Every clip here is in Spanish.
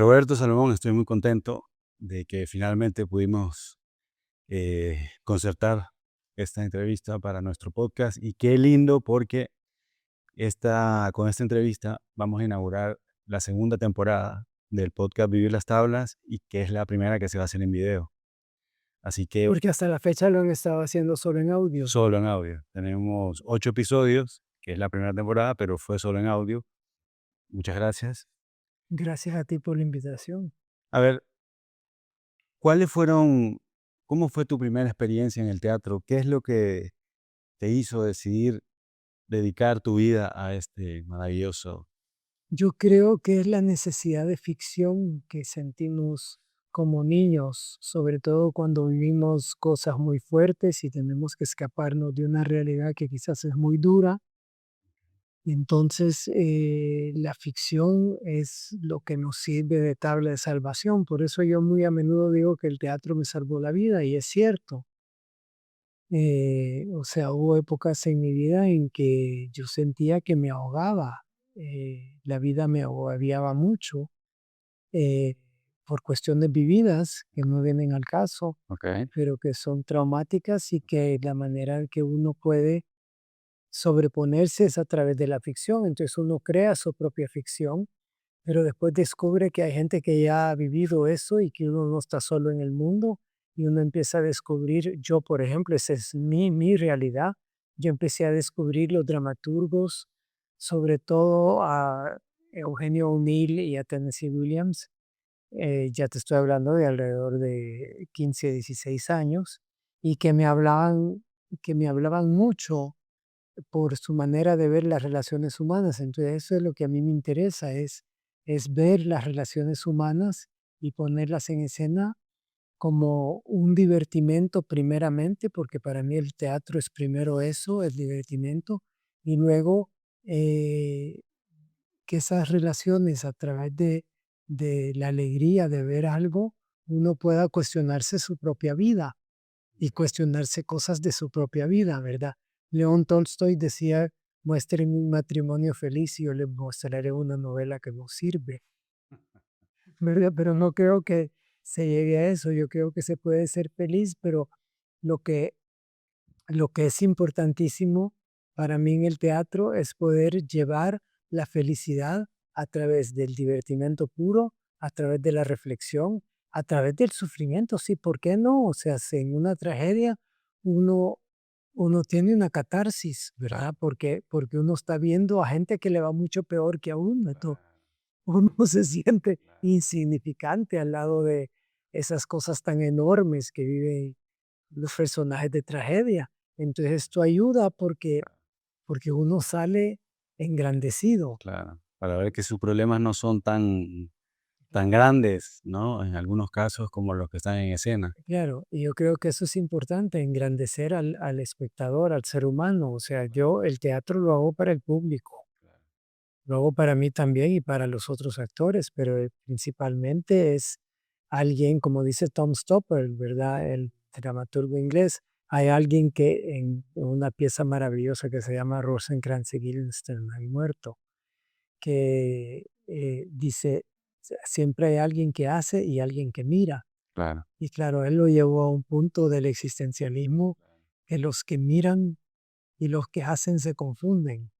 Roberto Salomón, estoy muy contento de que finalmente pudimos concertar esta entrevista para nuestro podcast y qué lindo porque con esta entrevista vamos a inaugurar la segunda temporada del podcast Vivir las Tablas y que es la primera que se va a hacer en video. Así que Porque hasta la fecha lo han estado haciendo solo en audio. solo en audio. Tenemos 8 episodios, que es la primera temporada, pero fue solo en audio. Muchas gracias. Gracias a ti por la invitación. A ver, ¿cuáles fueron, cómo fue tu primera experiencia en el teatro? ¿Qué es lo que te hizo decidir dedicar tu vida a este maravilloso? Yo creo que es la necesidad de ficción que sentimos como niños, sobre todo cuando vivimos cosas muy fuertes y tenemos que escaparnos de una realidad que quizás es muy dura. Entonces, la ficción es lo que nos sirve de tabla de salvación. Por eso yo muy a menudo digo que el teatro me salvó la vida y es cierto. O sea, hubo épocas en mi vida en que yo sentía que me ahogaba, la vida me agobiaba mucho eh, por cuestiones vividas que no vienen al caso, Ok, pero que son traumáticas y que la manera en que uno puede sobreponerse es a través de la ficción. Entonces uno crea su propia ficción, pero después descubre que hay gente que ya ha vivido eso y que uno no está solo en el mundo y uno empieza a descubrir, yo por ejemplo, esa es mi realidad, yo empecé a descubrir los dramaturgos, sobre todo a Eugenio O'Neill y a Tennessee Williams, ya te estoy hablando de alrededor de 15 16 años, y que me hablaban mucho por su manera de ver las relaciones humanas. Entonces, eso es lo que a mí me interesa, es ver las relaciones humanas y ponerlas en escena como un divertimento primeramente, porque para mí el teatro es primero eso, el divertimento, y luego eh, que esas relaciones a través de la alegría de ver algo, uno pueda cuestionarse su propia vida y cuestionarse cosas de su propia vida, ¿verdad? León Tolstoy decía, muestren un matrimonio feliz y yo les mostraré una novela que no sirve, ¿verdad? Pero no creo que se llegue a eso, yo creo que se puede ser feliz, pero lo que, lo que es importantísimo para mí en el teatro es poder llevar la felicidad a través del divertimento puro, a través de la reflexión, a través del sufrimiento, sí, ¿por qué no? O sea, si en una tragedia uno, uno tiene una catarsis, ¿verdad? Porque uno está viendo a gente que le va mucho peor que a uno, entonces uno se siente insignificante al lado de esas cosas tan enormes que viven los personajes de tragedia. Entonces esto ayuda porque uno sale engrandecido. claro. Para ver que sus problemas no son tan grandes, ¿no? En algunos casos como los que están en escena. Claro, y yo creo que eso es importante, engrandecer al espectador, al ser humano. O sea, yo el teatro lo hago para el público, lo hago para mí también y para los otros actores, pero principalmente es alguien, como dice Tom Stoppard, ¿verdad? El dramaturgo inglés. Hay alguien que en una pieza maravillosa que se llama Rosencrantz y Guildenstern, El muerto, que dice, siempre hay alguien que hace y alguien que mira. Claro. Y claro, él lo llevó a un punto del existencialismo que los que miran y los que hacen se confunden.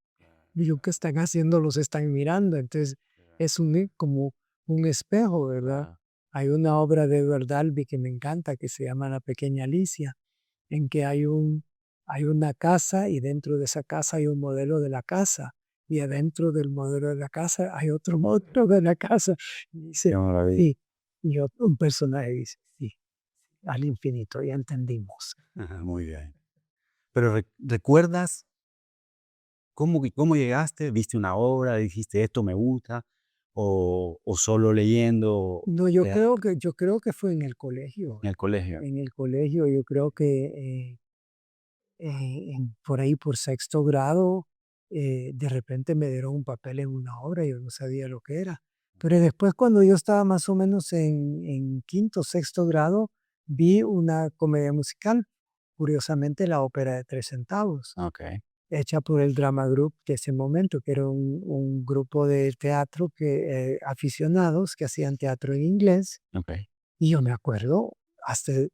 Y lo que están haciendo los están mirando. Entonces es como un espejo, ¿verdad? Claro. Hay una obra de Edward Albee que me encanta que se llama La pequeña Alicia, en que hay una casa y dentro de esa casa hay un modelo de la casa. Y adentro del modelo de la casa hay otro modelo de la casa. Y Qué dice, maravilla. sí. Y un personaje dice, sí, al infinito, ya entendimos. Ajá, muy bien. Pero ¿recuerdas cómo llegaste? ¿Viste una obra? ¿Dijiste esto me gusta? ¿O solo leyendo No, yo creo que fue en el colegio. en el colegio? En el colegio yo creo que por ahí por sexto grado, de repente me dieron un papel en una obra, yo no sabía lo que era. Pero después cuando yo estaba más o menos en quinto, sexto grado, vi una comedia musical, curiosamente la ópera de 3 centavos. Ok. hecha por el Drama Group de ese momento, que era un grupo de teatro aficionados que hacían teatro en inglés. Ok. Y yo me acuerdo,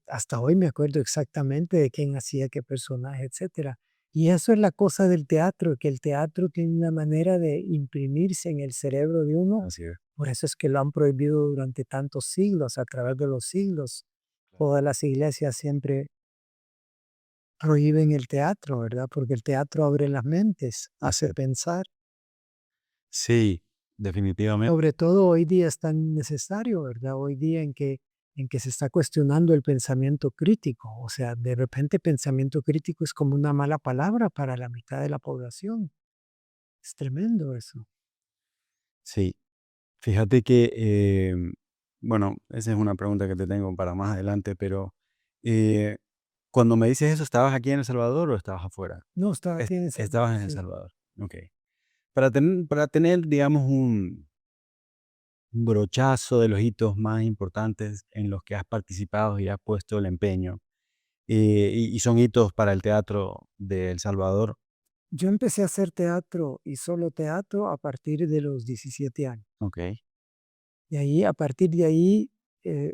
hasta hoy me acuerdo exactamente de quién hacía qué personaje, etcétera. Y eso es la cosa del teatro, que el teatro tiene una manera de imprimirse en el cerebro de uno. Así es. Por eso es que lo han prohibido durante tantos siglos, a través de los siglos. Claro. Todas las iglesias siempre prohíben el teatro, ¿verdad? Porque el teatro abre las mentes, Así hace es. pensar. Sí, definitivamente. Sobre todo hoy día es tan necesario, ¿verdad? Hoy día en que se está cuestionando el pensamiento crítico. O sea, de repente pensamiento crítico es como una mala palabra para la mitad de la población. Es tremendo eso. Sí. Fíjate que, bueno, esa es una pregunta que te tengo para más adelante, pero eh, cuando me dices eso, ¿estabas aquí en El Salvador o estabas afuera? No, estaba aquí en El Salvador, Estabas en El sí. Salvador. Ok. Para tener, digamos, un brochazo de los hitos más importantes en los que has participado y has puesto el empeño, y son hitos para el teatro de El Salvador. Yo empecé a hacer teatro y solo teatro a partir de los 17 años. Ok, Y ahí, a partir de ahí,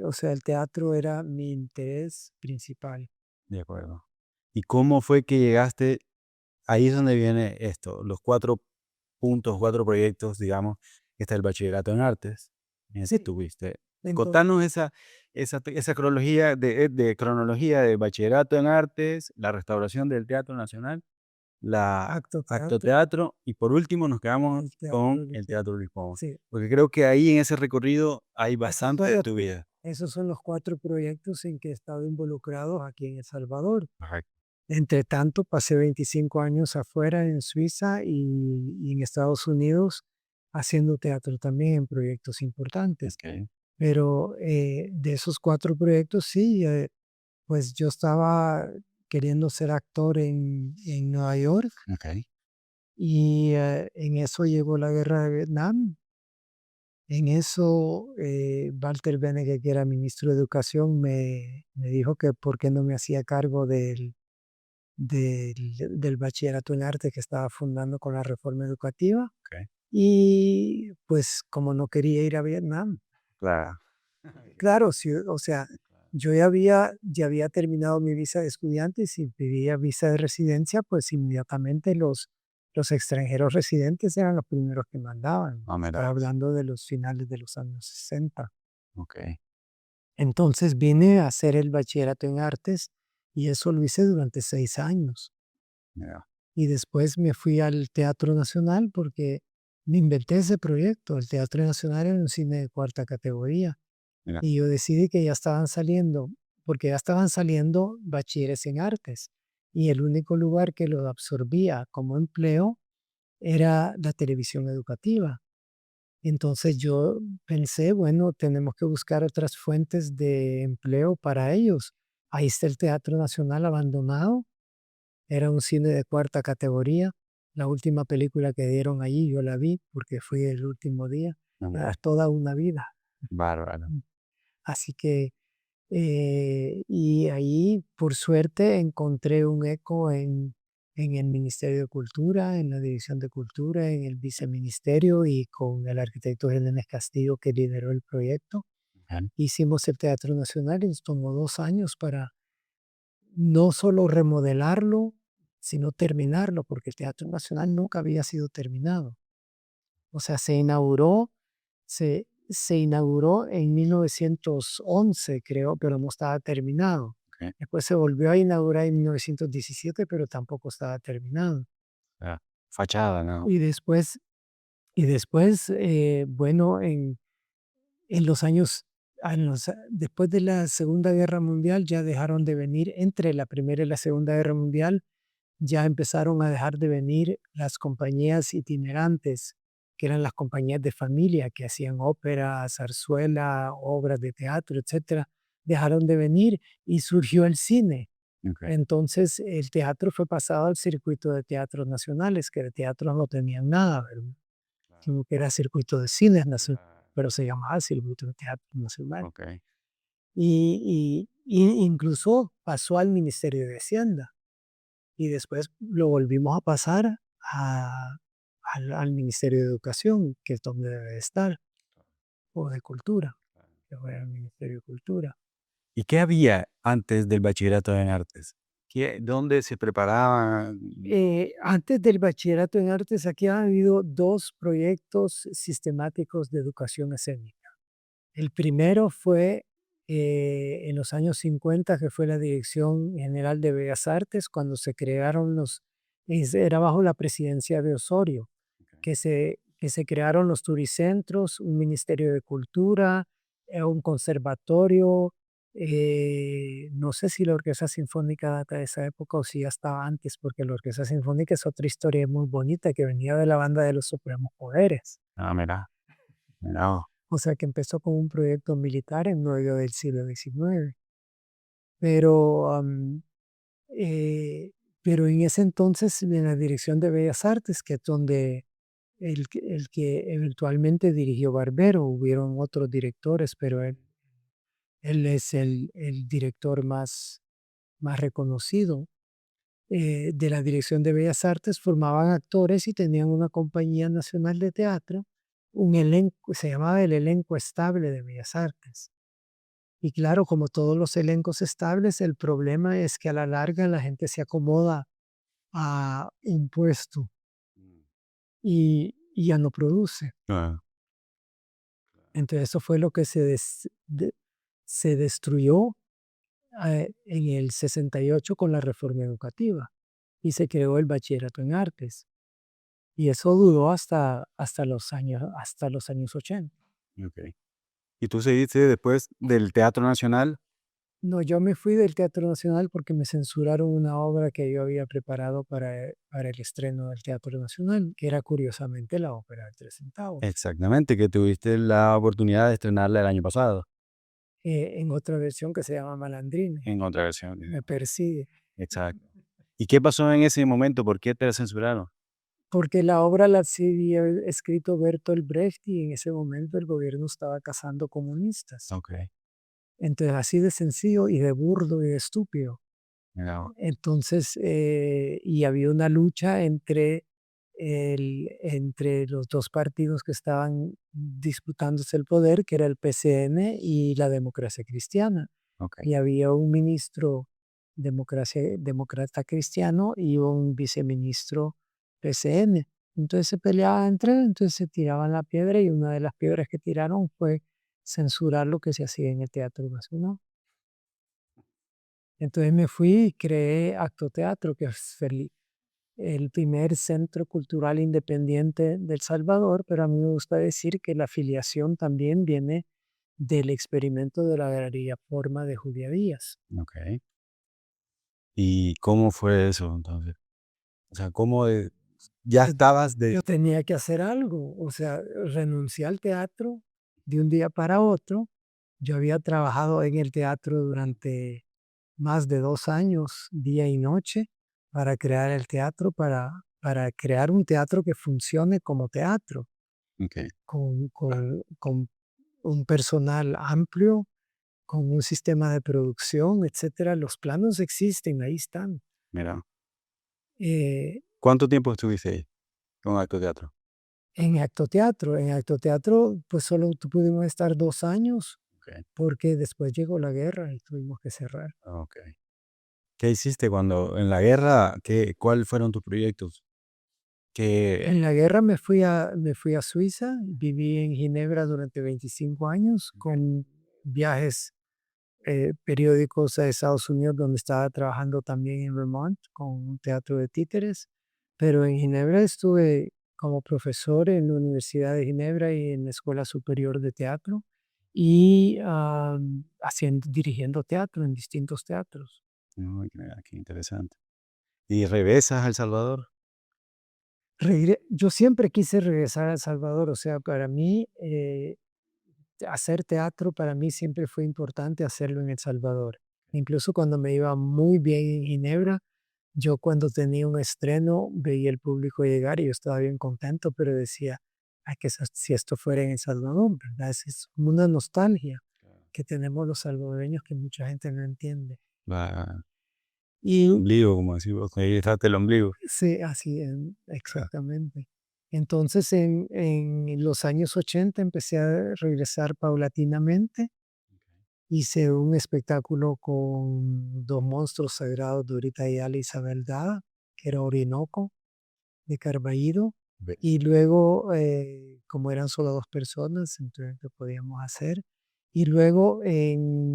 o sea, el teatro era mi interés principal. de acuerdo. ¿Y cómo fue que llegaste? Ahí es donde viene esto, los 4 puntos, 4 proyectos, digamos, que está el bachillerato en artes, en ese Sí, estuviste. entonces, Contanos esa cronología de bachillerato en artes, la restauración del Teatro Nacional, la acto acto teatro, teatro y por último nos quedamos el teatro con el Teatro Luis Pons. sí. Porque creo que ahí en ese recorrido hay Esos bastante son de los tu vida. esos son los 4 proyectos en que he estado involucrado aquí en El Salvador. Correcto. Entre tanto, pasé 25 años afuera en Suiza y en Estados Unidos haciendo teatro también en proyectos importantes. Okey, Pero, de esos 4 proyectos sí, pues yo estaba queriendo ser actor en Nueva York okey. y, en eso llegó la guerra de Vietnam. En eso, Walter Beneke, que era ministro de Educación, me dijo que por qué no me hacía cargo del bachillerato en arte que estaba fundando con la reforma educativa. Okey. Y pues como no quería ir a Vietnam. Claro. Claro, sí, o sea, yo ya había terminado mi visa de estudiante y si pedía visa de residencia, pues inmediatamente los extranjeros residentes eran los primeros que mandaban. Ah, mira Estaba vos. hablando de los finales de los años 60. Okey, Entonces vine a hacer el bachillerato en artes y eso lo hice durante 6 años. mira, Y después me fui al Teatro Nacional porque me inventé ese proyecto. El Teatro Nacional era un cine de cuarta categoría mira. y yo decidí que ya estaban saliendo, porque ya estaban saliendo bachilleres en artes y el único lugar que lo absorbía como empleo era la televisión educativa. Entonces yo pensé, bueno, tenemos que buscar otras fuentes de empleo para ellos. Ahí está el Teatro Nacional abandonado, era un cine de cuarta categoría. La última película que dieron allí yo la vi porque fui el último día. Ah, mira. Era toda una vida. Bárbaro. Mm. Así que, y ahí, por suerte, encontré un eco en el Ministerio de Cultura, en la División de Cultura, en el viceministerio y con el arquitecto Jiménez Castillo que lideró el proyecto. Ajá. Hicimos el Teatro Nacional y nos tomó 2 años para no solo remodelarlo, sino terminarlo, porque el Teatro Nacional nunca había sido terminado. O sea, se inauguró en 1911, creo, pero no estaba terminado. Okey. Después se volvió a inaugurar en 1917, pero tampoco estaba terminado. Ah, fachada, ¿no? Y después, bueno, en los años, después de la Segunda Guerra Mundial, ya dejaron de venir, entre la Primera y la Segunda Guerra Mundial, ya empezaron a dejar de venir las compañías itinerantes, que eran las compañías de familia que hacían ópera, zarzuela, obras de teatro, etcétera. Dejaron de venir y surgió el cine. Okey. Entonces el teatro fue pasado al circuito de teatros nacionales, que de teatros no tenían nada, ¿verdad? Claro. Sino que era circuito de cines nacionales, Claro. pero se llamaba circuito de teatro nacional. Okey. Y incluso pasó al Ministerio de Hacienda. y después lo volvimos a pasar al Ministerio de Educación, que es donde debe estar, o de Cultura, que fue al Ministerio de Cultura. ¿Y qué había antes del bachillerato en artes? ¿Dónde se preparaban? Antes del bachillerato en artes, aquí ha habido dos proyectos sistemáticos de educación escénica. El primero fue en los años 50, que fue la Dirección General de Bellas Artes, cuando se crearon era bajo la presidencia de Osorio, que se crearon los turicentros, un Ministerio de Cultura, un conservatorio. No sé si la Orquesta Sinfónica data de esa época o si ya estaba antes, porque la Orquesta Sinfónica es otra historia muy bonita que venía de la banda de los Supremos Poderes. Ah, mira, mira. O sea, que empezó como un proyecto militar en medio del siglo XIX. Pero, eh, pero en ese entonces, en la Dirección de Bellas Artes, que es donde el que eventualmente dirigió Barbero, hubieron otros directores, pero él es el director más reconocido. De la Dirección de Bellas Artes formaban actores y tenían una compañía nacional de teatro, un elenco, se llamaba el elenco estable de Bellas Artes. Y claro, como todos los elencos estables, el problema es que a la larga la gente se acomoda a un puesto y ya no produce. Ah, Entonces eso fue lo que se destruyó en el 68 con la reforma educativa y se creó el bachillerato en artes. Y eso duró hasta los años 80. ok. ¿Y tú seguiste después del Teatro Nacional? No, yo me fui del Teatro Nacional porque me censuraron una obra que yo había preparado para el estreno del Teatro Nacional, que era curiosamente la ópera de Tres Centavos, Exactamente, que tuviste la oportunidad de estrenarla el año pasado, en otra versión que se llama Malandrines, en otra versión. Me persigue, Exacto. ¿Y qué pasó en ese momento? ¿Por qué te la censuraron? porque la obra la había escrito Bertolt Brecht y en ese momento el gobierno estaba cazando comunistas. Ok, Entonces, así de sencillo y de burdo y de estúpido. mira, Entonces, y había una lucha entre los dos partidos que estaban disputándose el poder, que era el PCN y la Democracia Cristiana. ok, Y había un ministro demócrata cristiano y un viceministro PCN. Entonces se peleaban entre ellos, entonces se tiraban la piedra y una de las piedras que tiraron fue censurar lo que se hacía en el Teatro Nacional. Entonces me fui y creé Acto Teatro, que es el primer centro cultural independiente del Salvador, pero a mí me gusta decir que la afiliación también viene del experimento de la Galería Forma de Julia Díaz. ok. ¿Y cómo fue eso entonces? O sea, ya Yo, estabas de... yo tenía que hacer algo, o sea, renuncié al teatro de un día para otro. Yo había trabajado en el teatro durante más de 2 años, día y noche, para crear el teatro, para crear un teatro que funcione como teatro, Ok, con un personal amplio, con un sistema de producción, etcétera. Los planos existen, ahí están. mira. Eh, ¿Cuánto tiempo estuviste ahí con Acto Teatro? en Acto Teatro, pues solo pudimos estar 2 años Ok, porque después llegó la guerra y tuvimos que cerrar. ok. ¿Qué hiciste cuando en la guerra? ¿Cuáles fueron tus proyectos? ¿Qué? En la guerra me fui a Suiza, viví en Ginebra durante 25 años con viajes periódicos a Estados Unidos, donde estaba trabajando también en Vermont con un teatro de títeres, pero en Ginebra estuve como profesor en la Universidad de Ginebra y en la Escuela Superior de Teatro y dirigiendo teatro en distintos teatros. Ay, mira, qué interesante. ¿Y regresas a El Salvador? Yo siempre quise regresar a El Salvador, o sea, para mí hacer teatro para mí siempre fue importante hacerlo en El Salvador. Incluso cuando me iba muy bien en Ginebra, yo cuando tenía un estreno veía el público llegar y yo estaba bien contento, pero decía, ay, si esto fuera en El Salvador, ¿verdad? Es como una nostalgia Claro. que tenemos los salvadoreños que mucha gente no entiende. Va. Y Ombligo, como decimos, ahí está el ombligo. sí, así exactamente. Entonces en los años 80 empecé a regresar paulatinamente. Hice un espectáculo con dos monstruos sagrados, Dorita Ayala y Isabel Dada, que era Orinoco de Carballido. Ve- Y luego, como eran solo dos personas, entonces lo podíamos hacer. Y luego en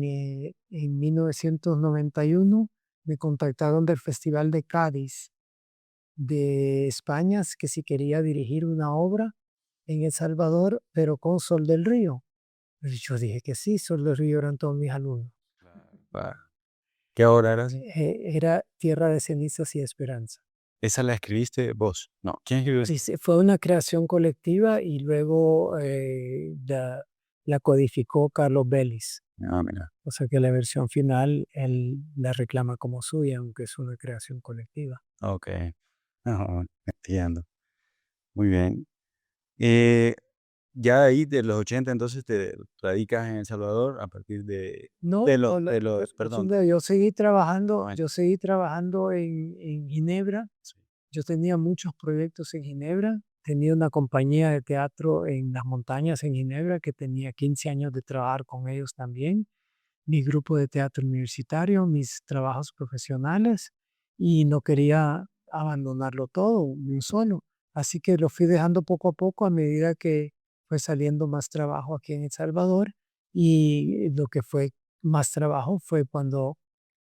1991 me contactaron del Festival de Cádiz de España, que si quería dirigir una obra en El Salvador, pero con Sol del Río. Y yo dije que sí, Sol del Río eran todos mis alumnos. Ah, ¿qué obra era esa? Era Tierra de cenizas y esperanza. ¿Esa la escribiste vos? No. ¿Quién escribió esa? Sí, sí, fue una creación colectiva y luego la codificó Carlos Vélez. Ah, mira. O sea que la versión final él la reclama como suya, aunque es una creación colectiva. Ok. Ajá, entiendo. Muy bien. Eh, ya ahí de los 80 entonces te radicas en El Salvador a partir No, no, perdón, no, yo seguí trabajando en Ginebra. sí, Yo tenía muchos proyectos en Ginebra. Tenía una compañía de teatro en las montañas en Ginebra que tenía 15 años de trabajar con ellos también. Mi grupo de teatro universitario, mis trabajos profesionales y no quería abandonarlo todo de un solo. Así que lo fui dejando poco a poco a medida que fue saliendo más trabajo aquí en El Salvador y lo que fue más trabajo fue cuando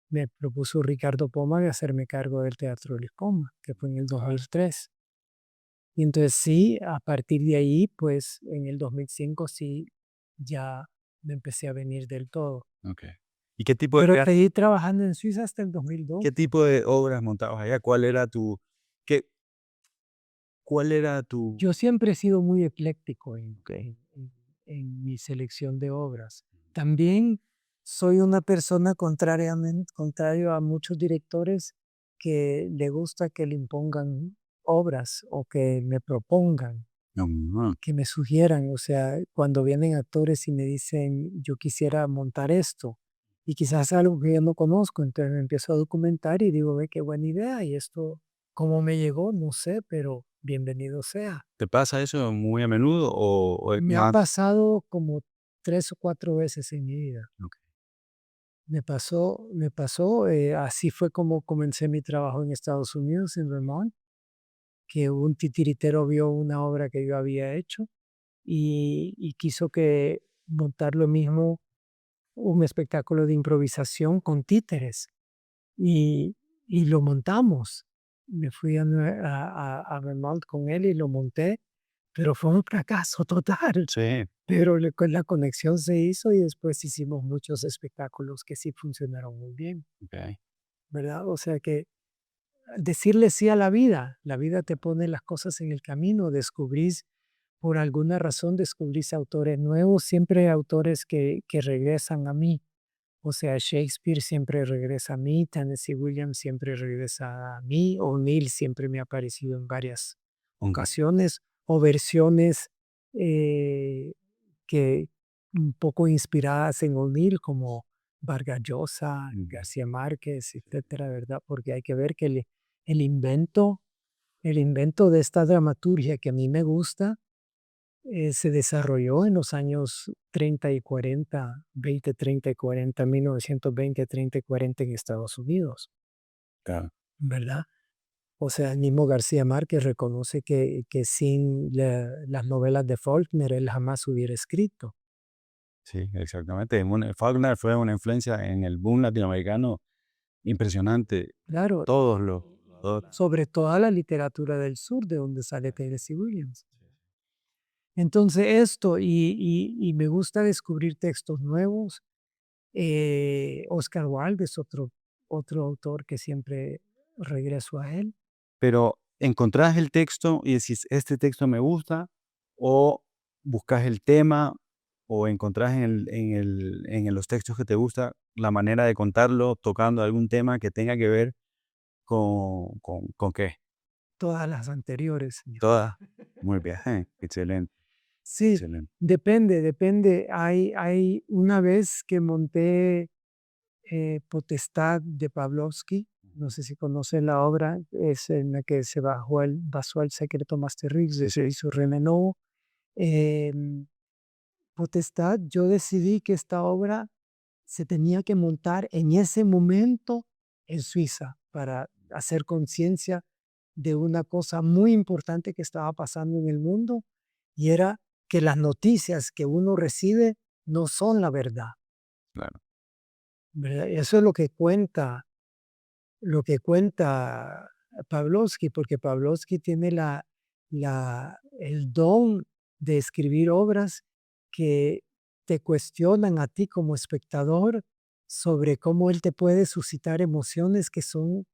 me propuso Ricardo Poma de hacerme cargo del Teatro Luis Poma, que fue en el 2003. Y entonces sí, a partir de ahí, pues en el 2005 sí, ya me empecé a venir del todo. ok. ¿Y qué tipo de Pero teatro, seguí trabajando en Suiza hasta el 2002. qué tipo de obras montabas allá? Qué, cuál era tu, Yo siempre he sido muy ecléctico en, ok, en mi selección de obras. También soy una persona contrario a muchos directores que le gusta que le impongan obras o que me propongan, no, que me sugieran. O sea, cuando vienen actores y me dicen, yo quisiera montar esto, y quizás algo que yo no conozco, entonces me empiezo a documentar y digo, ve qué buena idea, y esto, ¿cómo me llegó? No sé, pero bienvenido sea. ¿te pasa eso muy a menudo o es Me ha más? pasado como 3 o 4 veces en mi vida. Ok, Me pasó, así fue como comencé mi trabajo en Estados Unidos, en Vermont, que un titiritero vio una obra que yo había hecho y quiso que montar lo mismo, un espectáculo de improvisación con títeres. Y, y lo montamos. Me fui a Vermont con él y lo monté, pero fue un fracaso total. sí, Pero con la conexión se hizo y después hicimos muchos espectáculos que sí funcionaron muy bien, ok. ¿verdad? O sea que decirle sí a la vida te pone las cosas en el camino, descubrís, por alguna razón descubrís autores nuevos, siempre autores que regresan a mí. O sea, Shakespeare siempre regresa a mí, Tennessee Williams siempre regresa a mí, O'Neill siempre me ha aparecido en varias Ujú, ocasiones, o versiones eh, que un poco inspiradas en O'Neill, como Vargas Llosa, ujú. García Márquez, etcétera, ¿verdad? Porque hay que ver que el invento, el invento de esta dramaturgia que a mí me gusta, se desarrolló en los años 30 y 40, 20, 30 y 40, 1920, 30 y 40 en Estados Unidos, Claro, ¿verdad? O sea, el mismo García Márquez reconoce que sin las novelas de Faulkner él jamás hubiera escrito. sí, exactamente. Faulkner fue una influencia en el boom latinoamericano impresionante. Claro, Todos los sobre toda la literatura del sur, de donde sale Tennessee Williams. Entonces esto, y me gusta descubrir textos nuevos. Oscar Wilde es otro autor que siempre regreso a él. pero, ¿encontrás el texto y decís: "Este texto me gusta", o buscas el tema, o encontrás en los textos que te gusta la manera de contarlo, tocando algún tema que tenga que ver con qué? Todas las anteriores. Todas. Muy bien, excelente, Sí, excelente. depende. Hay una vez que monté Potestad de Pavlovsky, No sé si conoces la obra, es en la que se basó el secreto más terrible, se hizo René Novo. Em, Potestad, yo decidí que esta obra se tenía que montar en ese momento en Suiza para hacer conciencia de una cosa muy importante que estaba pasando en el mundo y era que las noticias que uno recibe no son la verdad, Claro, ¿verdad? Eso es lo que cuenta Pavlovsky, porque Pavlovsky tiene el don de escribir obras que te cuestionan a ti como espectador sobre cómo él te puede suscitar emociones que son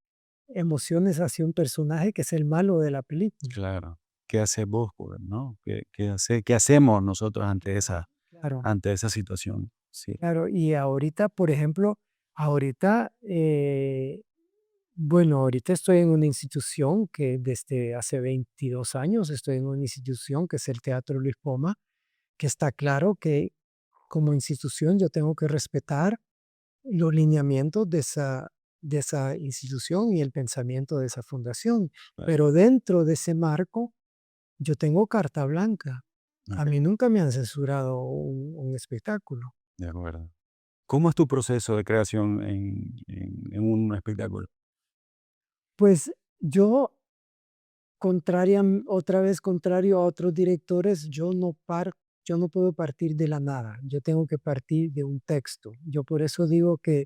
emociones hacia un personaje que es el malo de la película. claro. ¿Qué haces vos, pues, no? ¿Qué hacemos nosotros Claro, claro, ante esa situación? Sí, claro. Y ahorita, por ejemplo, ahorita, bueno, ahorita estoy en una institución que desde hace 22 años estoy en una institución que es el Teatro Luis Poma, que está claro que como institución yo tengo que respetar los lineamientos de esa institución y el pensamiento de esa fundación. claro. Pero dentro de ese marco yo tengo carta blanca. A Okey, mí nunca me han censurado un espectáculo. de acuerdo. ¿Cómo es tu proceso de creación en un espectáculo? Pues yo otra vez contrario a otros directores, yo no puedo partir de la nada, yo tengo que partir de un texto. Yo por eso digo que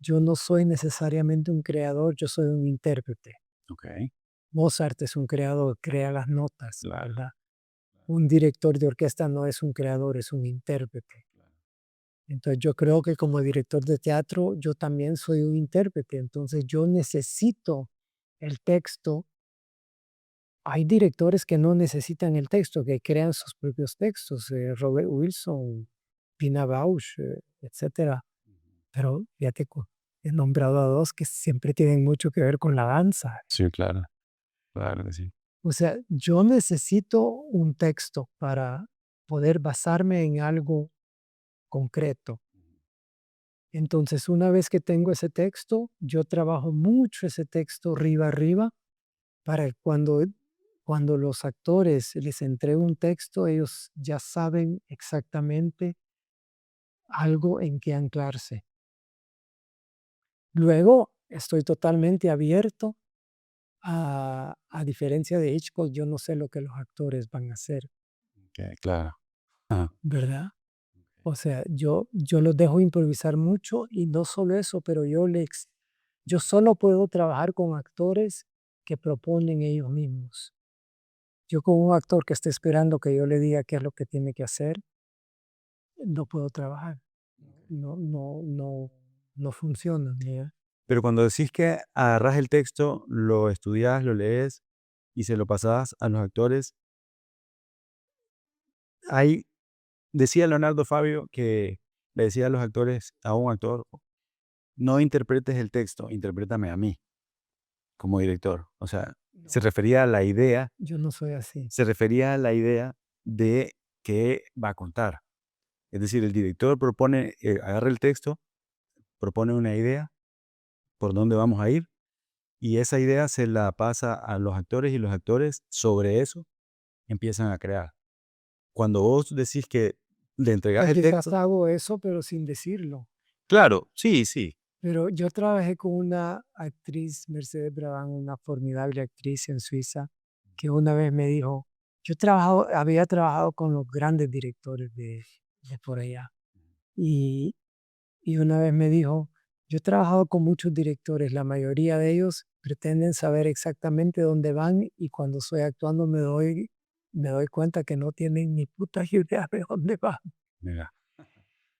yo no soy necesariamente un creador, yo soy un intérprete. Okey, Mozart es un creador, crea las notas, claro, ¿verdad? Un director de orquesta no es un creador, es un intérprete. claro. Entonces yo creo que como director de teatro yo también soy un intérprete, entonces yo necesito el texto. Hay directores que no necesitan el texto, que crean sus propios textos, Robert Wilson, Pina Bausch, etcétera. Pero fíjate, he nombrado a dos que siempre tienen mucho que ver con la danza. Sí, claro, claro que sí. O sea, yo necesito un texto para poder basarme en algo concreto. Entonces, una vez que tengo ese texto, yo trabajo mucho ese texto arriba para cuando los actores les entrego un texto, ellos ya saben exactamente algo en que anclarse. Luego, estoy totalmente abierto a diferencia de Hitchcock, yo no sé lo que los actores van a hacer, Okey, claro. Ajá, ¿verdad? O sea, yo los dejo improvisar mucho y no solo eso, pero yo solo puedo trabajar con actores que proponen ellos mismos. Yo con un actor que esté esperando que yo le diga qué es lo que tiene que hacer, no puedo trabajar. No funciona. ¿Ya? pero cuando decís que agarrás el texto, lo estudias, lo lees y se lo pasás a los actores, hay decía Leonardo Fabio que le decía a los actores, a un actor: "No interpretes el texto, interprétame a mí como director". O sea, se No, refería a la idea yo no soy así. se refería a la idea de qué va a contar. Es decir, el director propone, agarra el texto, propone una idea por dónde vamos a ir, y esa idea se la pasa a los actores, y los actores sobre eso empiezan a crear. Cuando vos decís que le entregás Pues el quizás texto, hago eso, pero sin decirlo. claro, sí, sí, Pero yo trabajé con una actriz, Mercedes Brabant, una formidable actriz en Suiza, que una vez me dijo, había trabajado con los grandes directores de por allá. Y, y una vez me dijo, yo he trabajado con muchos directores, la mayoría de ellos pretenden saber exactamente dónde van y cuando estoy actuando me doy cuenta que no tienen ni puta idea de dónde van. mira,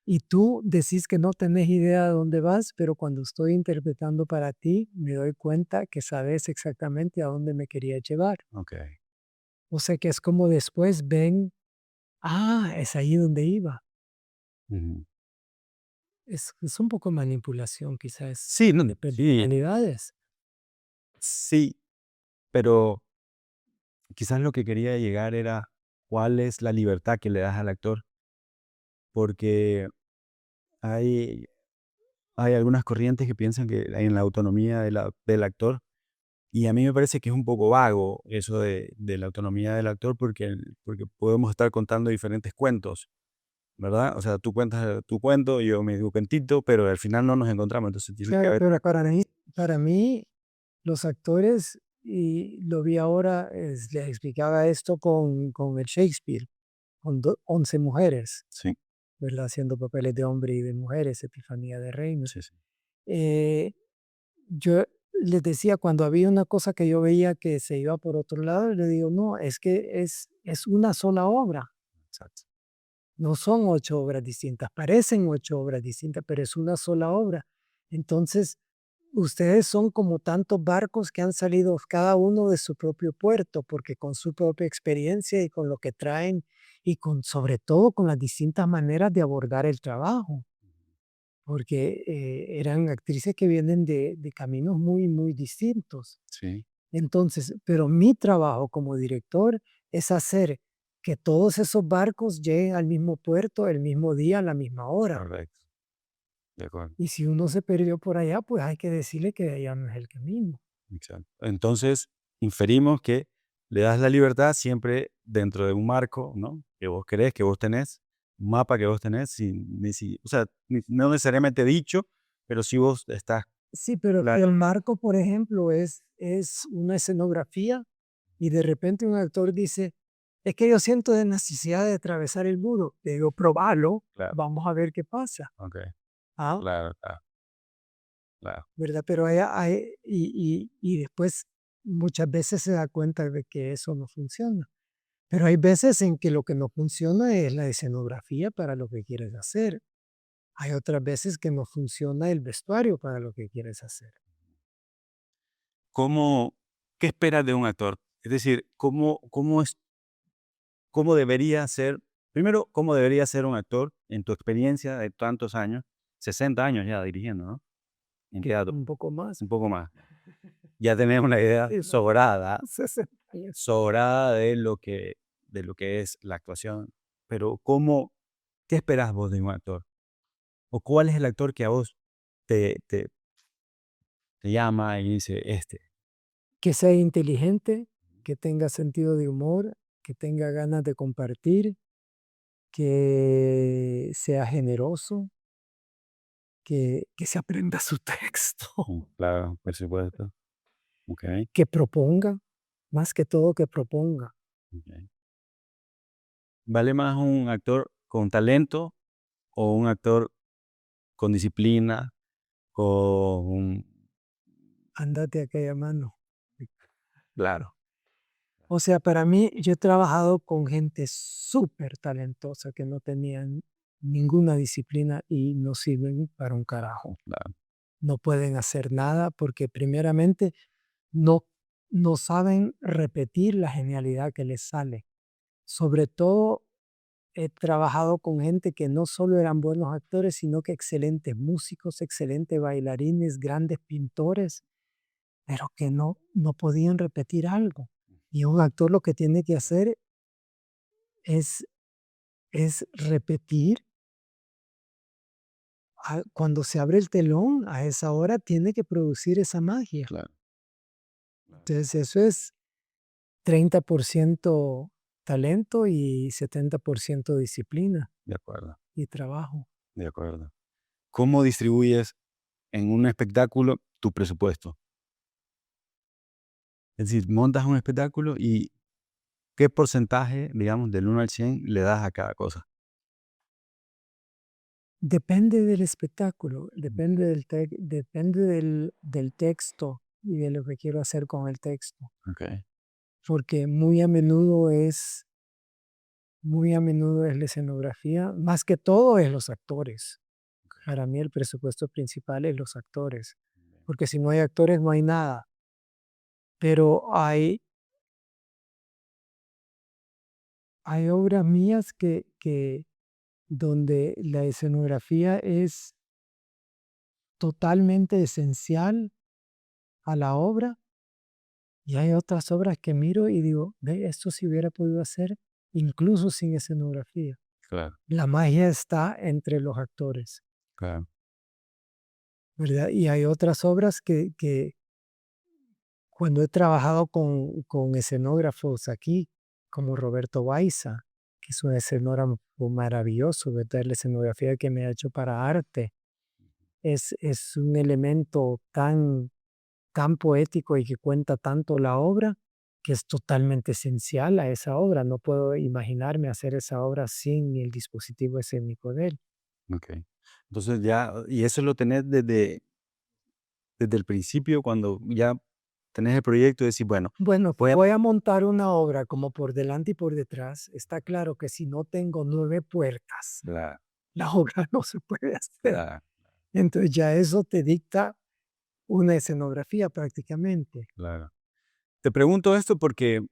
Y tú decís que no tenés idea de dónde vas, pero cuando estoy interpretando para ti, me doy cuenta que sabes exactamente a dónde me quería llevar. okey. O sea que es como después ven, es ahí donde iba. Ujú. Es un poco manipulación, quizás, Sí, no, de sí, personalidades. sí, pero quizás lo que quería llegar era cuál es la libertad que le das al actor, porque hay hay algunas corrientes que piensan que hay en la autonomía del actor, y a mí me parece que es un poco vago eso de la autonomía del actor porque podemos estar contando diferentes cuentos, ¿verdad? O sea, tú cuentas tu cuento, yo me digo cuentito, pero al final no nos encontramos, entonces tiene que Claro, haber. pero para mí los actores, y lo vi ahora, les explicaba esto con el Shakespeare, con 11 mujeres, Sí, ¿verdad? Haciendo papeles de hombre y de mujeres, Epifanía de Reina. sí, sí. Eh, yo les decía, cuando había una cosa que yo veía que se iba por otro lado, le digo, no, es que es una sola obra, Exacto. no son 8 obras distintas, parecen 8 obras distintas, pero es una sola obra. Entonces, ustedes son como tantos barcos que han salido cada uno de su propio puerto, porque con su propia experiencia y con lo que traen y con, sobre todo, con las distintas maneras de abordar el trabajo, porque eran actrices que vienen de caminos muy, muy distintos. Sí, Entonces, pero mi trabajo como director es hacer que todos esos barcos lleguen al mismo puerto el mismo día, a la misma hora. correcto, de acuerdo. Y si uno se perdió por allá, pues hay que decirle que allá no es el camino. Exacto. Entonces, inferimos que le das la libertad siempre dentro de un marco, ¿no? Que vos querés, que vos tenés, un mapa que vos tenés, o sea, no necesariamente dicho, pero si vos estás Sí, pero claro. el marco, por ejemplo, es una escenografía y de repente un actor dice, es que yo siento de necesidad de atravesar el muro. Le digo, probalo, Claro, vamos a ver qué pasa. ok, Ah, claro, claro, claro. ¿verdad? Pero y después muchas veces se da cuenta de que eso no funciona. Pero hay veces en que lo que no funciona es la escenografía para lo que quieres hacer. Hay otras veces que no funciona el vestuario para lo que quieres hacer. ¿Cómo, qué esperas de un actor? Es decir, cómo debería ser, primero, cómo debería ser un actor en tu experiencia de tantos años, 60 años ya dirigiendo, ¿no? En teatro, Un poco más. un poco más. Ya tenemos una idea Sí, no, sobrada 60 años. sobrada de lo que es la actuación. Pero qué esperas vos de un actor? ¿O cuál es el actor que a vos te llama y dice, este? Que sea inteligente, que tenga sentido de humor, que tenga ganas de compartir, que sea generoso, que se aprenda su texto, Claro, por supuesto. Ok, que proponga, más que todo que proponga. ok. ¿Vale más un actor con talento o un actor con disciplina, con... Ándate a aquella mano. Claro, O sea, para mí, yo he trabajado con gente súper talentosa que no tenían ninguna disciplina y no sirven para un carajo. claro, No pueden hacer nada porque primeramente no, no saben repetir la genialidad que les sale. Sobre todo he trabajado con gente que no solo eran buenos actores, sino que excelentes músicos, excelentes bailarines, grandes pintores, pero que no podían repetir algo. Y un actor lo que tiene que hacer es, es repetir. Cuando se abre el telón, a esa hora tiene que producir esa magia. claro, claro. Entonces eso es 30% talento y 70% disciplina De acuerdo, y trabajo. de acuerdo. ¿Cómo distribuyes en un espectáculo tu presupuesto? Es decir, montas un espectáculo y qué porcentaje, digamos, del 1 al 100 le das a cada cosa. Depende del espectáculo, Mm, depende del texto y de lo que quiero hacer con el texto, ok, porque muy a menudo es la escenografía, más que todo es los actores. Para mí el presupuesto principal es los actores, porque si no hay actores no hay nada, pero hay obras mías que donde la escenografía es totalmente esencial a la obra. Y hay otras obras que miro y digo, ve, esto se hubiera podido hacer incluso sin escenografía. claro, La magia está entre los actores. claro. ¿verdad? Y hay otras obras que cuando he trabajado con escenógrafos aquí, como Roberto Baiza, que es un escenógrafo maravilloso, ¿verdad? La escenografía que me ha hecho para arte es un elemento tan poético y que cuenta tanto la obra, que es totalmente esencial a esa obra. No puedo imaginarme hacer esa obra sin el dispositivo escénico de él. Ok. Entonces ya, y eso lo tenés desde el principio, cuando ya tenés el proyecto, y decís, bueno, Bueno, voy a... voy a montar una obra como por delante y por detrás. Está claro que si no tengo 9 puertas, Claro, la obra no se puede hacer. claro, Entonces ya eso te dicta una escenografía prácticamente. claro. Te pregunto esto porque,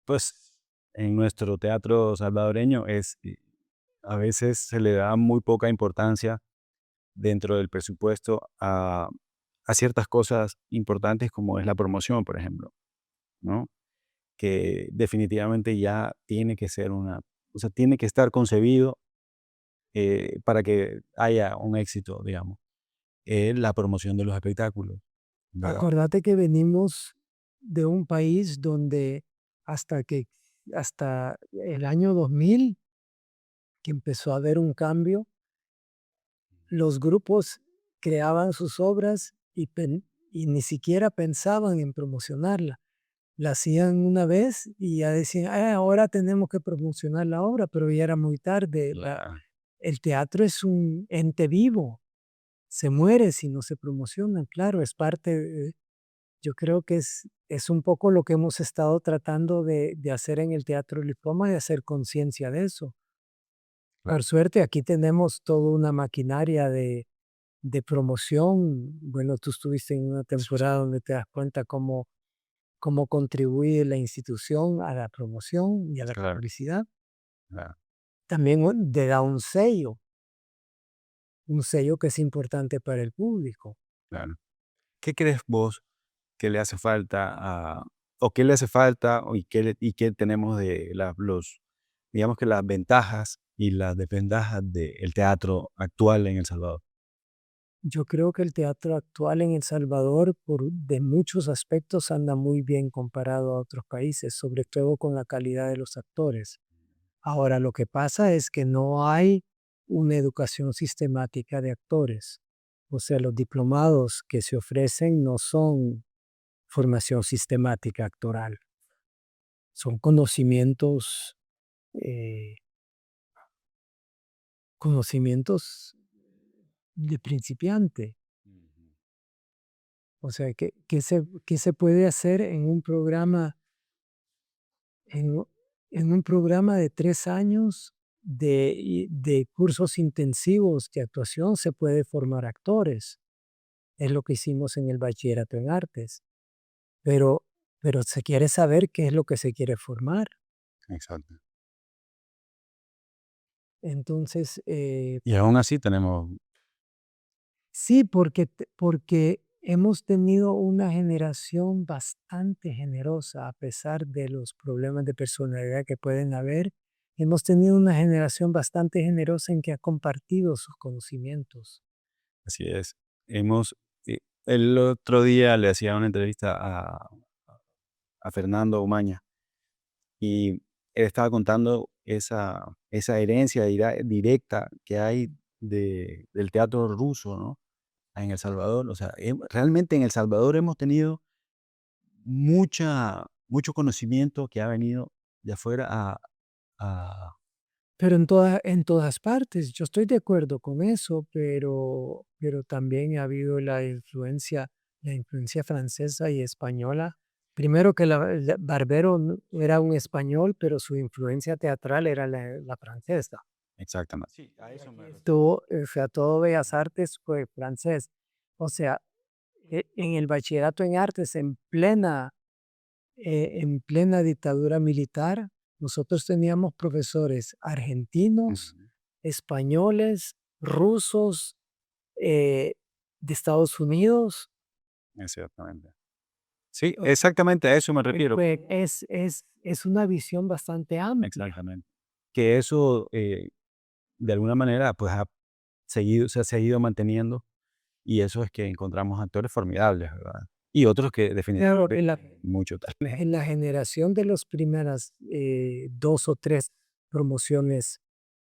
pues, en nuestro teatro salvadoreño a veces se le da muy poca importancia dentro del presupuesto a ciertas cosas importantes como es la promoción, por ejemplo, ¿no? Que definitivamente ya tiene que ser o sea, tiene que estar concebido para que haya un éxito, digamos, la promoción de los espectáculos, ¿verdad? Acordate que venimos de un país donde hasta que hasta el año 2000 que empezó a haber un cambio, los grupos creaban sus obras y ni siquiera pensaban en promocionarla. La hacían una vez y ya decían: "Ah, ahora tenemos que promocionar la obra", pero ya era muy tarde. Claro, El teatro es un ente vivo, se muere si no se promociona, claro, es parte, yo creo que es un poco lo que hemos estado tratando de hacer en el Teatro Lipoma, de hacer conciencia de eso. Por claro, suerte, aquí tenemos toda una maquinaria de promoción. Bueno, tú estuviste en una sí, sí, temporada donde te das cuenta cómo contribuye la institución a la promoción y a la claro, publicidad. claro, También te da un sello que es importante para el público. claro. ¿Qué crees vos que le hace falta o qué le hace falta y qué tenemos de digamos que las ventajas y las desventajas del teatro actual en El Salvador? Yo creo que el teatro actual en El Salvador, de muchos aspectos, anda muy bien comparado a otros países, sobre todo con la calidad de los actores. Ahora, lo que pasa es que no hay una educación sistemática de actores. O sea, los diplomados que se ofrecen no son formación sistemática actoral, son eh, conocimientos de principiante. Ujú. O sea, ¿qué se puede hacer en un programa, en, u- en un programa de 3 años de cursos intensivos de actuación? Se puede formar actores. Es lo que hicimos en el bachillerato en artes. Pero, pero se quiere saber qué es lo que se quiere formar. Exacto. Entonces, Y aún así tenemos, sí, porque hemos tenido una generación bastante generosa, a pesar de los problemas de personalidad que pueden haber. Hemos tenido una generación bastante generosa en que ha compartido sus conocimientos. así es, hemos, el otro día le hacía una entrevista a Fernando Umaña y él estaba contando esa herencia directa que hay del teatro ruso, ¿no? En El Salvador. O sea, realmente en El Salvador hemos tenido mucho conocimiento que ha venido de afuera a Pero en todas partes, yo estoy de acuerdo con eso, pero también ha habido la influencia francesa y española. Primero que Barbero era un español, pero su influencia teatral era la francesa. exactamente. Sí, a Y eso aquí me refiero. estuvo, o sea, todo Bellas Artes fue francés. O sea, en el bachillerato en artes, en plena dictadura militar, nosotros teníamos profesores argentinos, Ujú, españoles, rusos, eh, de Estados Unidos. exactamente. Sí, O sea, exactamente a eso me refiero. es una visión bastante amplia. Exactamente. Que eso, de alguna manera, pues, se ha seguido manteniendo Y eso es que encontramos actores formidables, ¿verdad? Y otros que Claro, definitivamente mucho talento. en la generación de las primeras 2 o 3 promociones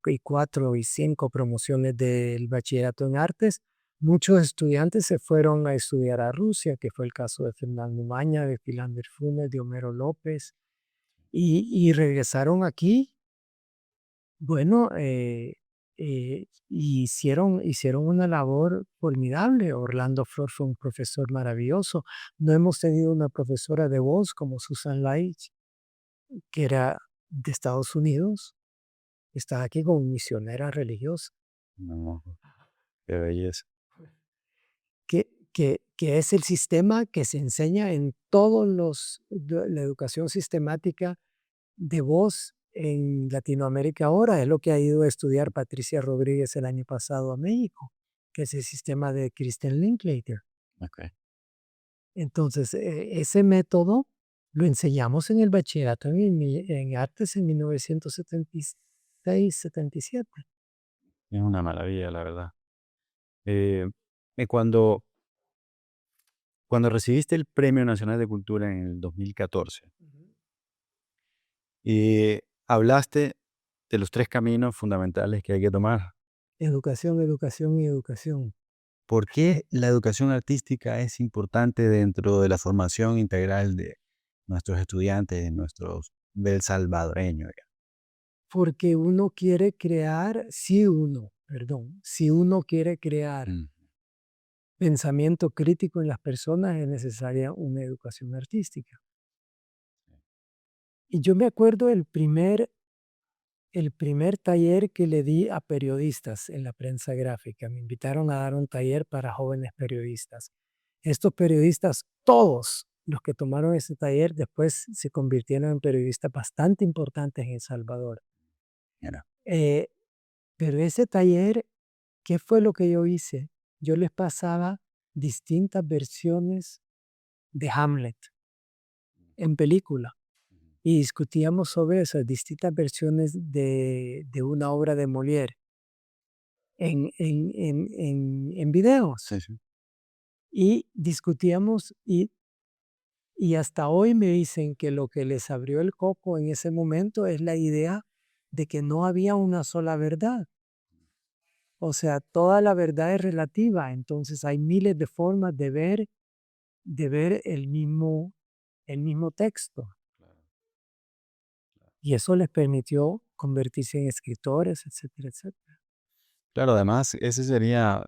y 4 y 5 promociones del bachillerato en artes, muchos estudiantes se fueron a estudiar a Rusia, que fue el caso de Fernando Maña, de Philander Funes, de Homero López, y regresaron aquí, bueno, y hicieron una labor formidable. Orlando Flor fue un profesor maravilloso. No hemos tenido una profesora de voz como Susan Leitch, que era de Estados Unidos, está aquí como misionera religiosa, No, qué belleza. que es el sistema que se enseña en todos la educación sistemática de voz en Latinoamérica ahora. Es lo que ha ido a estudiar Patricia Rodríguez el año pasado a México, que es el sistema de Kristen Linklater. Okay. Entonces, ese método lo enseñamos en el bachillerato en artes en 1976-77. Es una maravilla, la verdad. Eh, cuando, cuando recibiste el Premio Nacional de Cultura en el 2014, Ujú. hablaste de los 3 caminos fundamentales que hay que tomar. Educación, educación y educación. ¿Por qué la educación artística es importante dentro de la formación integral de nuestros estudiantes, del salvadoreño? Porque uno quiere crear, si uno quiere crear Mm, pensamiento crítico en las personas, es necesaria una educación artística. Y yo me acuerdo el primer taller que le di a periodistas en la prensa gráfica. Me invitaron a dar un taller para jóvenes periodistas. Estos periodistas, todos los que tomaron ese taller, después se convirtieron en periodistas bastante importantes en El Salvador. mira, Eh, pero ese taller, ¿qué fue lo que yo hice? Yo les pasaba distintas versiones de Hamlet en película y discutíamos sobre esas distintas versiones de una obra de Molière en videos. sí, sí, Y discutíamos y hasta hoy me dicen que lo que les abrió el coco en ese momento es la idea de que no había una sola verdad. O sea, toda la verdad es relativa, entonces hay miles de formas de ver el mismo texto. Y eso les permitió convertirse en escritores, etcétera, etcétera. claro, además, esa sería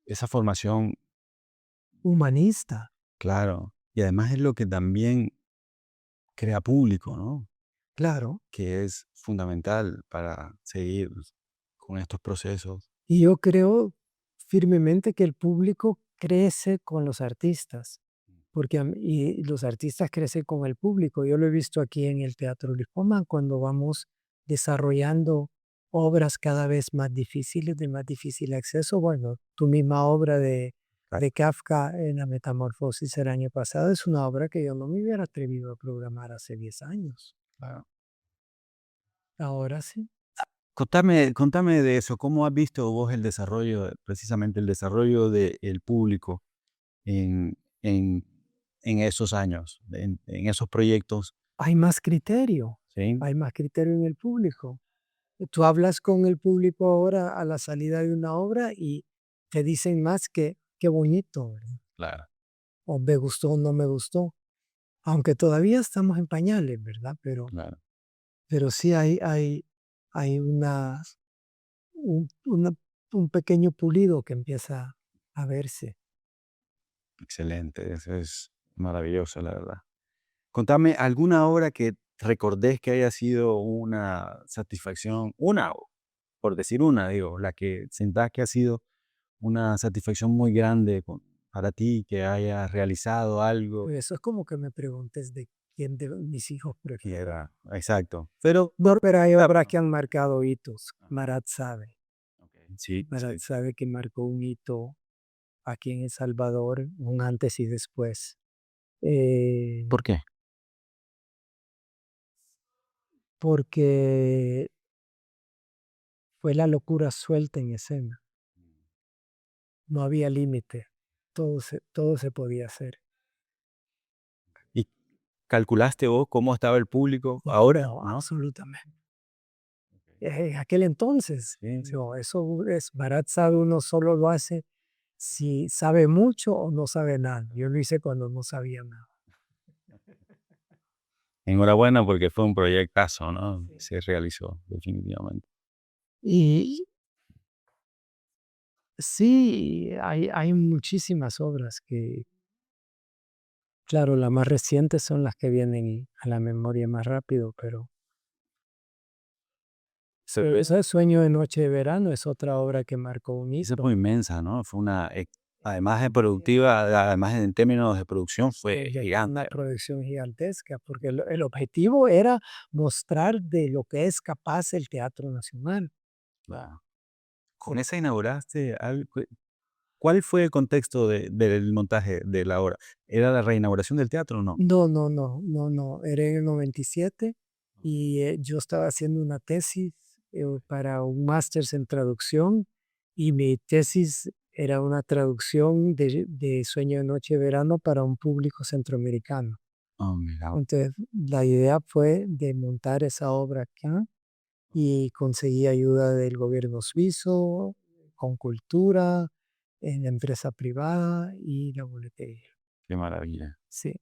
esa formación, Humanista, claro, y además es lo que también crea público, ¿no? claro. Que es fundamental para seguir con estos procesos. Y yo creo firmemente que el público crece con los artistas, porque y los artistas crecen con el público. Yo lo he visto aquí en el Teatro Lipoma cuando vamos desarrollando obras cada vez más difíciles, de más difícil acceso. Bueno, tu misma obra Claro, de Kafka en la Metamorfosis el año pasado es una obra que yo no me hubiera atrevido a programar hace 10 años. claro. Ahora sí. Contame de eso, ¿cómo has visto vos el desarrollo, precisamente el desarrollo del público en, en, en esos años, en esos proyectos? Hay más criterio, ¿Sí? hay más criterio en el público. Tú hablas con el público ahora a la salida de una obra y te dicen más que qué bonito, ¿verdad? Claro, O me gustó o no me gustó. Aunque todavía estamos en pañales, ¿verdad? claro. Pero sí hay una un pequeño pulido que empieza a verse. Excelente, eso es maravilloso, la verdad. Contame alguna obra que recordés que haya sido una satisfacción, por decir una, digo, la que sentás que ha sido una satisfacción muy grande para ti, que hayas realizado algo Pues eso es como que me preguntes de quién de mis hijos que prefiero. era, exacto. Pero, Pero hay claro, obras que han marcado hitos. ah, Marat sabe. ok, sí, Marat sí. sabe que marcó un hito aquí en El Salvador, un antes y después. Eh, ¿Por qué? porque fue la locura suelta en escena. no había límite, todo se podía hacer. ¿Y calculaste vos cómo estaba el público No, ahora? no, ¿No? absolutamente. En aquel entonces, Sí, sí. no, eso es, Barat sabe, uno solo lo hace si sabe mucho o no sabe nada. Yo lo hice cuando no sabía nada. Enhorabuena porque fue un proyectazo, ¿no? Se realizó, definitivamente. Y sí, hay muchísimas obras que, claro, las más recientes son las que vienen a la memoria más rápido, pero esa de Sueño de Noche de Verano es otra obra que marcó un Esa hito. fue inmensa, ¿no? Fue además de productiva, además en términos de producción, fue Una gigante. producción gigantesca, porque el objetivo era mostrar de lo que es capaz el Teatro Nacional. Claro. Con esa inauguraste algo. ¿Cuál fue el contexto del montaje de la obra? ¿Era la reinauguración del teatro o no? No, no, no, no, no, era en el 97 y yo estaba haciendo una tesis para un máster en traducción y mi tesis era una traducción de Sueño de Noche de Verano para un público centroamericano. Oh, mira, Entonces, la idea fue de montar esa obra acá y conseguí ayuda del gobierno suizo, con cultura, en la empresa privada y la boletería. qué maravilla. Sí.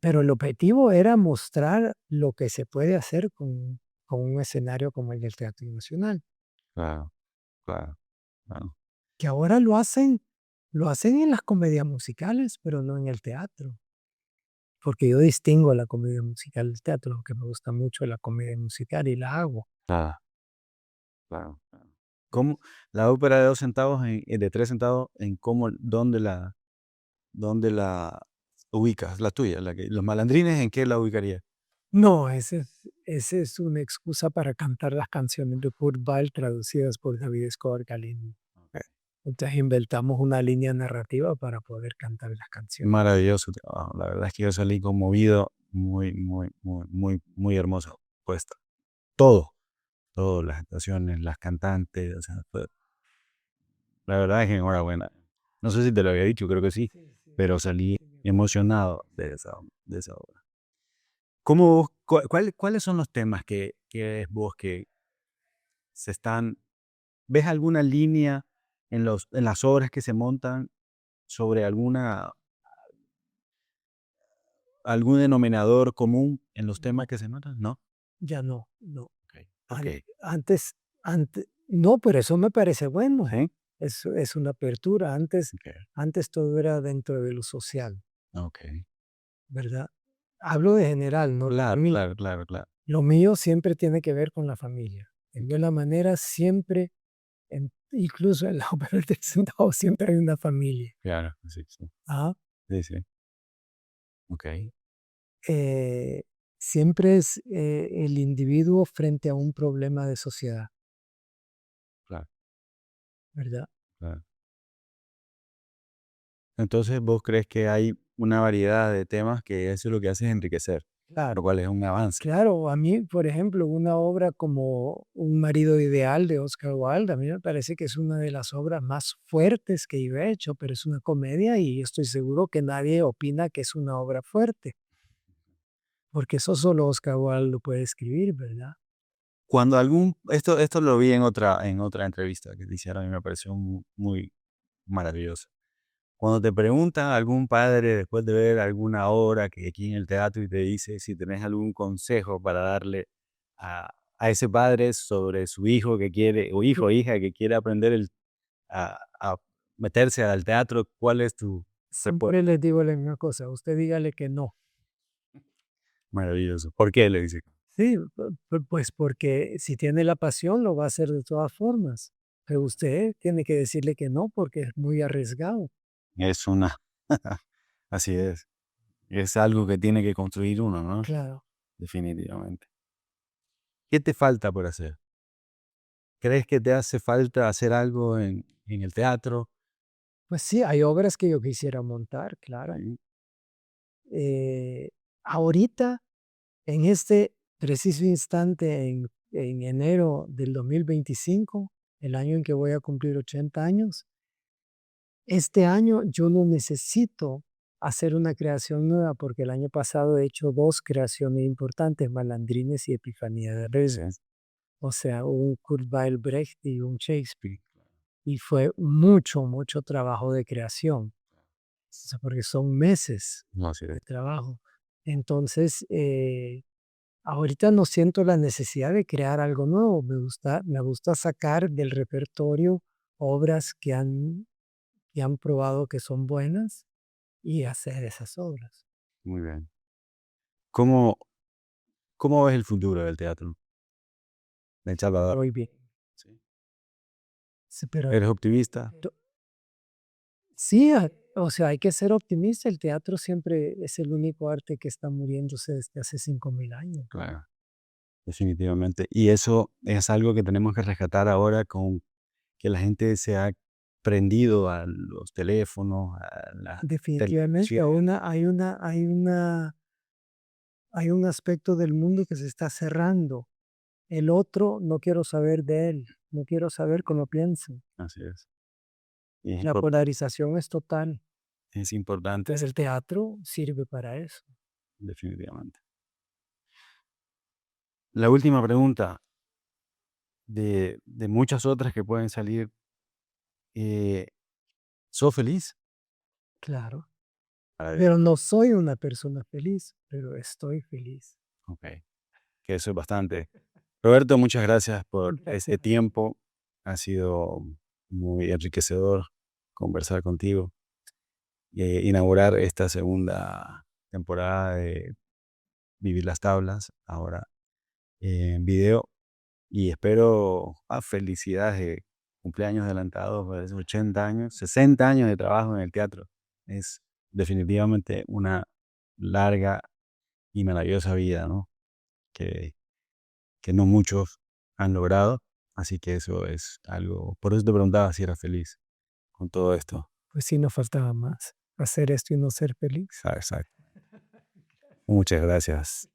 Pero el objetivo era mostrar lo que se puede hacer con un escenario como el del Teatro Nacional, Claro, claro, claro. que ahora lo hacen en las comedias musicales, pero no en el teatro. Porque yo distingo la comedia musical del teatro, aunque me gusta mucho la comedia musical y la hago. Claro, claro, claro. ¿Cómo la ópera de 2 centavos de 3 centavos en cómo dónde la ubicas? La tuya, la que los Malandrines, ¿en qué la ubicarías? No, ese es una excusa para cantar las canciones de Kurt Weill traducidas por David Escobar Galindo. Okey. Entonces inventamos una línea narrativa para poder cantar las canciones. Maravilloso trabajo. La verdad es que yo salí conmovido, muy, muy, muy, muy, muy hermoso puesta. Todo, todo, las actuaciones, las cantantes, o sea, la verdad es que enhorabuena. No sé si te lo había dicho, creo que sí, Sí, sí, pero salí sí me acuerdo. emocionado de esa obra. ¿Cómo cuáles son los temas que ves vos que se están ves alguna línea en las obras que se montan sobre algún denominador común en los temas No, que se montan? ¿No? ya no, no. Okey, ¿por qué? Antes, no, pero eso me parece bueno. ¿Sí? Es una apertura. Okey, Antes todo era dentro de lo social, okey. ¿verdad? Hablo de general, no de Claro, mí. claro, claro, claro. Lo mío siempre tiene que ver con la familia. De Okey, alguna manera siempre, incluso en la ópera del Centavo siempre hay una familia. claro, sí, sí. ¿Ah? Sí, sí. Okey, Eh, siempre es el individuo frente a un problema de sociedad, claro, ¿verdad? claro. Entonces, ¿vos crees que hay una variedad de temas que eso lo que hace es enriquecer, lo Claro. cual es un avance? Claro, a mí, por ejemplo, una obra como Un marido ideal de Oscar Wilde, a mí me parece que es una de las obras más fuertes que yo he hecho, pero es una comedia y estoy seguro que nadie opina que es una obra fuerte, porque eso solo Oscar Wilde lo puede escribir, ¿verdad? Cuando esto lo vi en otra entrevista que te hicieron y me pareció muy maravilloso. Cuando te preguntan algún padre después de ver alguna obra que aquí en el teatro y te dice si tenés algún consejo para darle a ese padre sobre su hijo que quiere, o hijo Sí. o hija que quiere aprender a meterse al teatro, ¿cuál es tu respuesta? Siempre les digo la misma cosa, usted dígale que no. Maravilloso. ¿Por qué? Le dice. Sí, pues porque si tiene la pasión lo va a hacer de todas formas, pero usted tiene que decirle que no porque es muy arriesgado. Es una, así es. Es algo que tiene que construir uno, ¿no? Claro. Definitivamente. ¿Qué te falta por hacer? ¿Crees que te hace falta hacer algo en el teatro? Pues sí, hay obras que yo quisiera montar, claro. Sí, Eh, ahorita, en este preciso instante, en enero del 2025, el año en que voy a cumplir 80 años, Este año yo no necesito hacer una creación nueva porque el año pasado he hecho 2 creaciones importantes, Malandrines y Epifanía de Sí, Reyes. O sea, un Kurt Weill Brecht y un Shakespeare. Y fue mucho, mucho trabajo de creación, o sea, porque son meses no, sí, de trabajo. Entonces, ahorita no siento la necesidad de crear algo nuevo. Me gusta sacar del repertorio obras que han probado que son buenas y hacer esas obras. muy bien. ¿Cómo, cómo ves el futuro del teatro de El Salvador? Muy bien. Sí. Sí, pero ¿Eres optimista? sí, o sea, hay que ser optimista. El teatro siempre es el único arte que está muriéndose desde hace 5000 años. Claro, definitivamente. Y eso es algo que tenemos que rescatar ahora con que la gente se ha prendido a los teléfonos, a la Definitivamente, televisión. hay un aspecto del mundo que se está cerrando. El otro, no quiero saber de él, no quiero saber cómo piensa. Así es. Y La polarización es total. es importante, Entonces el teatro sirve para eso. definitivamente. La última pregunta de muchas otras que pueden salir. Eh, ¿Sos feliz? Claro. Maravilloso. Pero no soy una persona feliz, pero estoy feliz. Ok, que eso es bastante. Roberto, muchas gracias por ese Gracias. tiempo. Ha sido muy enriquecedor conversar contigo y inaugurar esta segunda temporada de Vivir las Tablas, ahora en video. Y espero felicidades de cumpleaños adelantados, por esos 80 años, 60 años de trabajo en el teatro. Es definitivamente una larga y maravillosa vida, ¿no? Que, que no muchos han logrado. Así que eso es algo. Por eso te preguntaba si eras feliz con todo esto. Pues sí, no faltaba más. Hacer esto y no ser feliz. Exacto. Muchas gracias.